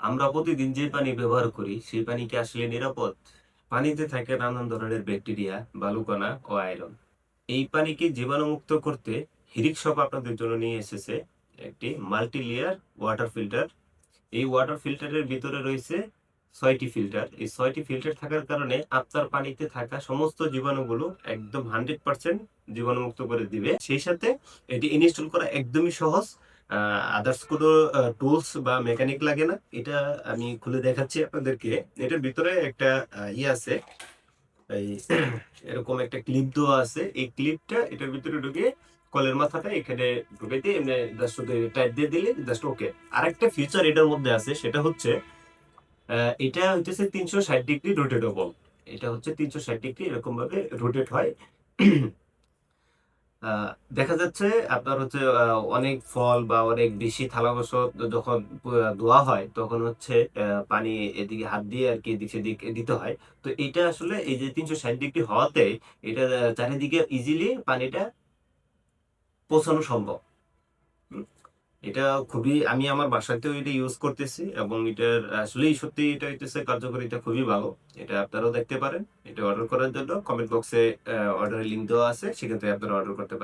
আমরা প্রতিদিন যে পানি ব্যবহার করি সেই পানি কি আসলে নিরাপদ? পানিতে থাকে নানান ধরনের ব্যাকটেরিয়া, বালুকণা ও আয়রন। এই পানিকে জীবাণুমুক্ত করতে হিরিক শপ আপনাদের জন্য নিয়ে এসেছে একটি মাল্টি লেয়ার ওয়াটার ফিল্টার। এই ওয়াটার ফিল্টারের ভিতরে রয়েছে ৬টি ফিল্টার। এই ৬টি ফিল্টার থাকার কারণে আপনার পানিতে থাকা সমস্ত জীবাণুগুলো একদম 100% জীবাণুমুক্ত করে দিবে। সেই সাথে এটি ইনস্টল করা একদমই সহজ। আদার্স কোনো টুলস বা মেকানিক লাগে না। এটা আমি খুলে দেখাচ্ছি আপনাদেরকে। এটার ভিতরে একটা আছে, এই এরকম একটা ক্লিপ দেওয়া আছে। এই ক্লিপটা এটার ভিতরে ঢুকিয়ে কলের মাথাটা এখানে ঢুকে দিয়ে এমনি জাস্ট টাইট দিয়ে দিলে জাস্ট ওকে। আরেকটা ফিচার এটার মধ্যে আছে, সেটা হচ্ছে এটা হইতেছে ৩৬০ ডিগ্রি রোটেটেবল। এটা হচ্ছে ৩৬০ ডিগ্রি এরকম ভাবে রোটেট হয়। আহ, দেখা যাচ্ছে আপনার হচ্ছে অনেক ফল বা অনেক বেশি থালা বাসন যখন ধোয়া হয় তখন হচ্ছে পানি এদিকে হাত দিয়ে আর কি এদিক সেদিক দিতে হয়। তো এটা আসলে এই যে ৩৬০ ডিগ্রি হওয়াতে এটা চারিদিকে ইজিলি পানিটা পৌঁছানো সম্ভব। হুম। এটা খুবই, আমি আমার বাসাতেও এটা ইউজ করতেছি এবং এটার আসলেই সত্যি এটা হইতেছে কার্যকারিতা খুবই ভালো। এটা আপনারাও দেখতে পারেন। এটা অর্ডার করার জন্য কমেন্ট বক্সে অর্ডারের লিঙ্ক দেওয়া আছে, সেখান থেকে আপনারা অর্ডার করতে পারেন।